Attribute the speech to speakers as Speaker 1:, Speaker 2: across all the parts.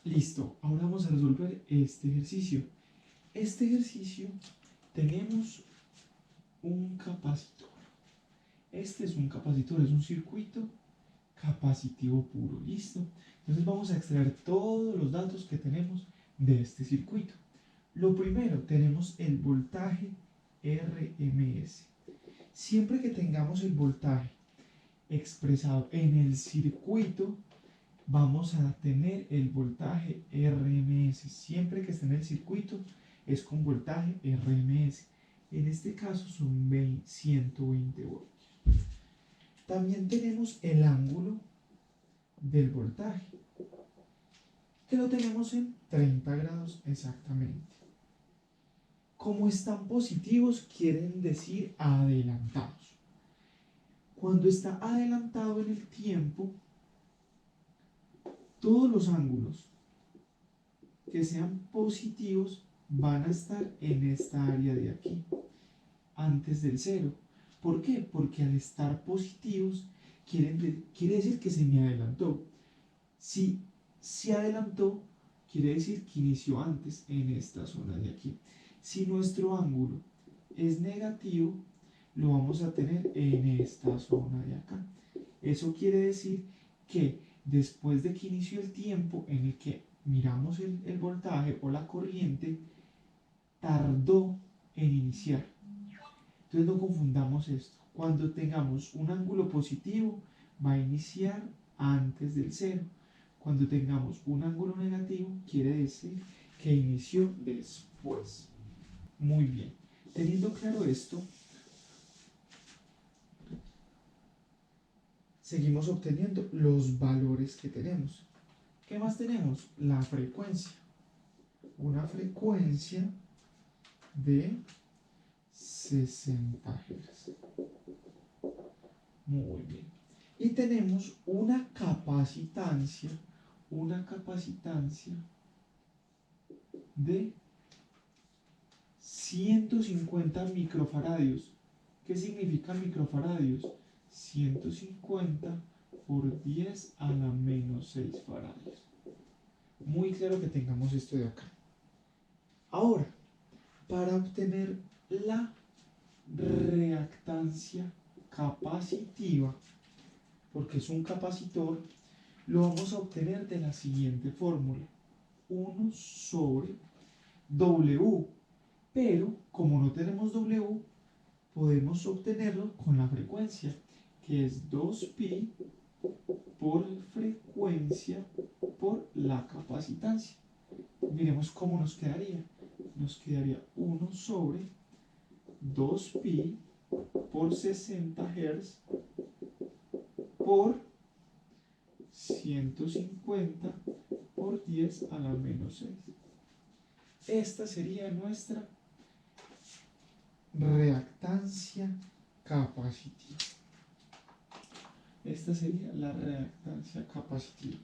Speaker 1: Listo, ahora vamos a resolver este ejercicio. Este ejercicio tenemos un capacitor. Este es un capacitor, es un circuito capacitivo puro. Listo. Entonces vamos a extraer todos los datos que tenemos de este circuito. Lo primero, tenemos el voltaje RMS. Siempre que tengamos el voltaje expresado en el circuito, vamos a tener el voltaje RMS. Siempre que esté en el circuito es con voltaje RMS. En este caso son 120 voltios. También tenemos el ángulo del voltaje, que lo tenemos en 30 grados exactamente. Como están positivos, quieren decir adelantados. Cuando está adelantado en el tiempo, todos los ángulos que sean positivos van a estar en esta área de aquí, antes del cero. ¿Por qué? Porque al estar positivos, quiere decir que se me adelantó. Si se adelantó, quiere decir que inició antes en esta zona de aquí. Si nuestro ángulo es negativo, lo vamos a tener en esta zona de acá. Eso quiere decir que después de que inició el tiempo en el que miramos el voltaje o la corriente, tardó en iniciar. Entonces no confundamos esto. Cuando tengamos un ángulo positivo, va a iniciar antes del cero. Cuando tengamos un ángulo negativo, quiere decir que inició después. Muy bien. Teniendo claro esto, seguimos obteniendo los valores que tenemos. ¿Qué más tenemos? La frecuencia. Una frecuencia de 60 Hz. Muy bien. Y tenemos una capacitancia de 150 microfaradios. ¿Qué significa microfaradios? 150 por 10 a la menos 6 faradios. Muy claro que tengamos esto de acá. Ahora, para obtener la reactancia capacitiva, porque es un capacitor, lo vamos a obtener de la siguiente fórmula: 1 sobre W. Pero como no tenemos W, podemos obtenerlo con la frecuencia, que es 2pi por frecuencia por la capacitancia. Miremos cómo nos quedaría. Nos quedaría 1 sobre 2pi por 60 Hz por 150 por 10 a la menos 6. Esta sería nuestra reactancia capacitiva. Esta sería la reactancia capacitiva.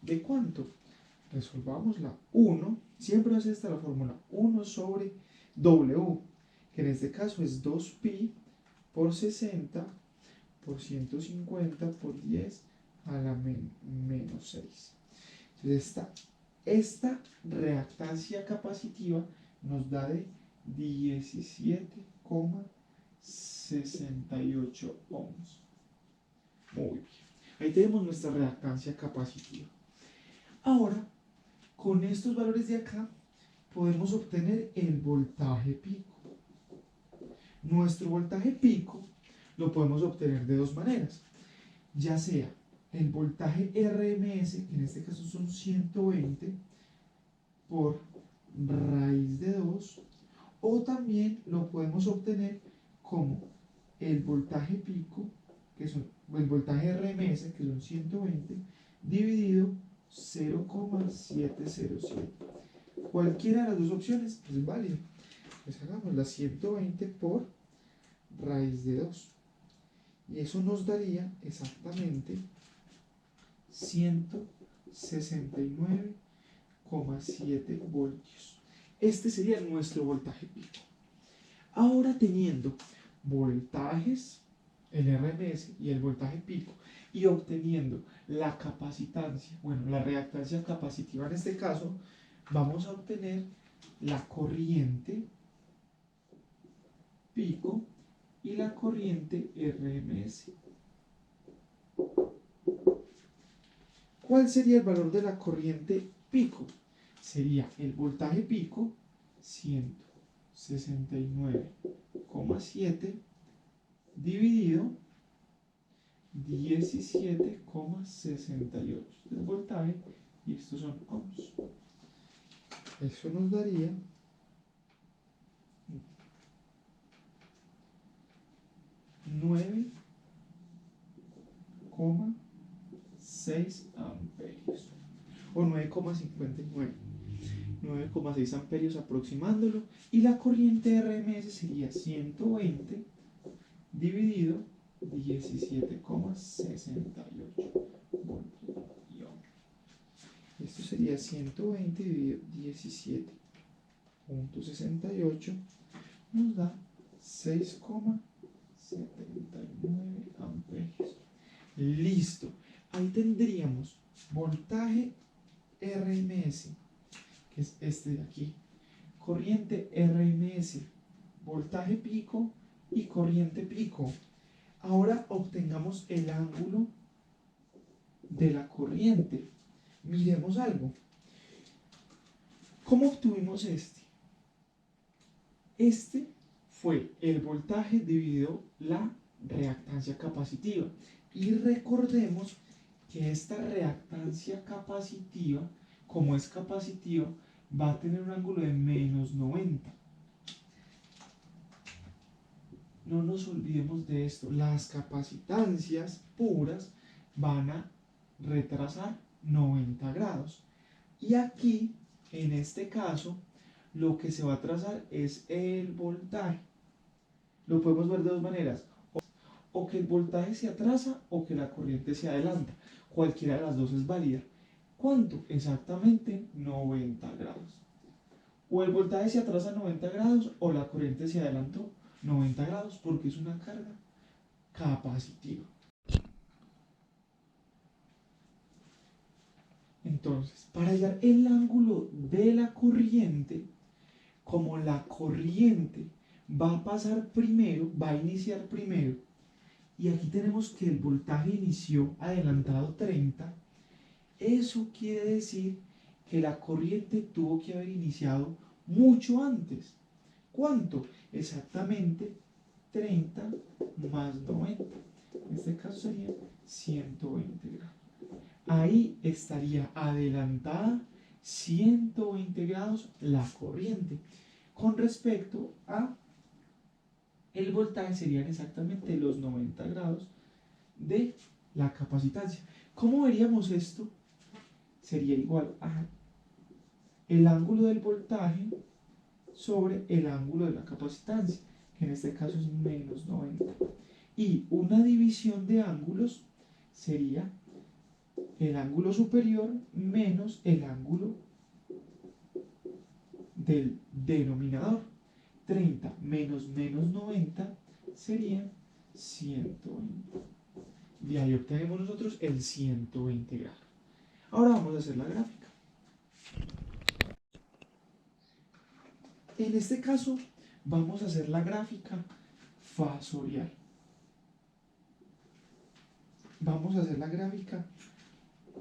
Speaker 1: ¿De cuánto? Resolvamos la 1. Siempre es esta la fórmula: 1 sobre W, que en este caso es 2pi por 60 por 150 por 10 a la menos 6. Entonces esta reactancia capacitiva nos da de 17,68 ohms. Muy bien. Ahí tenemos nuestra reactancia capacitiva. Ahora, con estos valores de acá, podemos obtener el voltaje pico. Nuestro voltaje pico lo podemos obtener de dos maneras. Ya sea el voltaje RMS, que en este caso son 120 por raíz de 2, o también lo podemos obtener como el voltaje pico, que son el voltaje RMS, que son 120, dividido 0,707. Cualquiera de las dos opciones es válida. Pues hagamos la 120 por raíz de 2. Y eso nos daría exactamente 169,7 voltios. Este sería nuestro voltaje pico. Ahora, teniendo voltajes el RMS y el voltaje pico, y obteniendo la capacitancia, bueno, la reactancia capacitiva en este caso, vamos a obtener la corriente pico y la corriente RMS. ¿Cuál sería el valor de la corriente pico? Sería el voltaje pico 169,7 dividido 17,68 del voltaje, y estos son ohms. Eso nos daría 9,6 amperios o 9,6 amperios aproximándolo, y la corriente RMS sería 120 dividido 17,68 voltios y ohms. Esto sería 120 dividido 17,68, nos da 6,79 amperios. Listo. Ahí tendríamos voltaje RMS, que es este de aquí, corriente RMS, voltaje pico y corriente pico. Ahora obtengamos el ángulo de la corriente. Miremos algo. ¿Cómo obtuvimos este? Este fue el voltaje dividido la reactancia capacitiva. Y recordemos que esta reactancia capacitiva, como es capacitiva, va a tener un ángulo de menos 90. No nos olvidemos de esto. Las capacitancias puras van a retrasar 90 grados. Y aquí, en este caso, lo que se va a trazar es el voltaje. Lo podemos ver de dos maneras. O que el voltaje se atrasa o que la corriente se adelanta. Cualquiera de las dos es válida. ¿Cuánto? Exactamente 90 grados. O el voltaje se atrasa 90 grados o la corriente se adelantó 90 grados, porque es una carga capacitiva. Entonces, para hallar el ángulo de la corriente, como la corriente va a pasar primero, va a iniciar primero, y aquí tenemos que el voltaje inició adelantado 30, eso quiere decir que la corriente tuvo que haber iniciado mucho antes. ¿Cuánto? Exactamente 30 más 90. En este caso sería 120 grados. Ahí estaría adelantada 120 grados la corriente. Con respecto a el voltaje serían exactamente los 90 grados de la capacitancia. ¿Cómo veríamos esto? Sería igual a el ángulo del voltaje sobre el ángulo de la capacitancia, que en este caso es menos 90. Y una división de ángulos sería el ángulo superior menos el ángulo del denominador. 30 menos 90 serían 120. De ahí obtenemos nosotros el 120 grados. Ahora vamos a hacer la gráfica. En este caso vamos a hacer la gráfica fasorial. Vamos a hacer la gráfica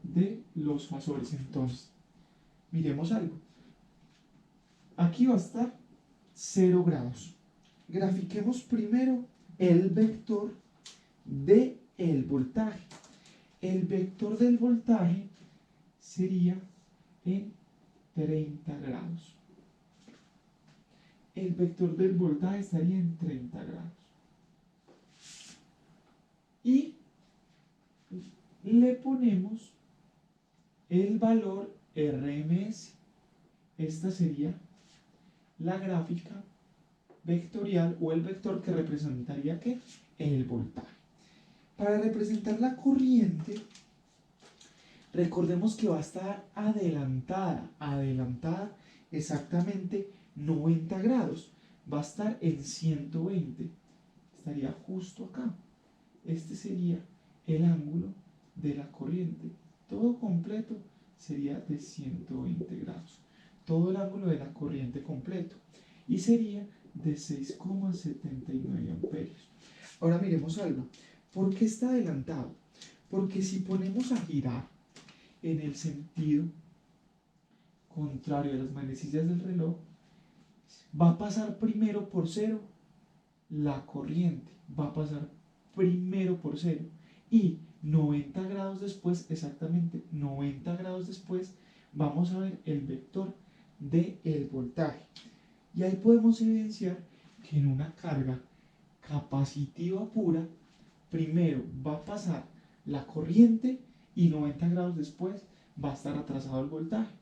Speaker 1: de los fasores. Entonces, miremos algo. Aquí va a estar 0 grados. Grafiquemos primero el vector del voltaje. El vector del voltaje sería en 30 grados. El vector del voltaje estaría en 30 grados. Y le ponemos el valor RMS. Esta sería la gráfica vectorial o el vector que representaría ¿qué? El voltaje. Para representar la corriente, recordemos que va a estar adelantada exactamente 90 grados. Va a estar en 120. Estaría justo acá. este sería el ángulo de la corriente. Todo completo sería de 120 grados. Todo el ángulo de la corriente completo. Y sería de 6,79 amperios. Ahora miremos algo. ¿Por qué está adelantado? Porque si ponemos a girar en el sentido contrario a las manecillas del reloj, va a pasar primero por cero la corriente. Va a pasar primero por cero. Y 90 grados después, exactamente 90 grados después, vamos a ver el vector del voltaje. Y ahí podemos evidenciar que en una carga capacitiva pura, primero va a pasar la corriente y 90 grados después va a estar atrasado el voltaje.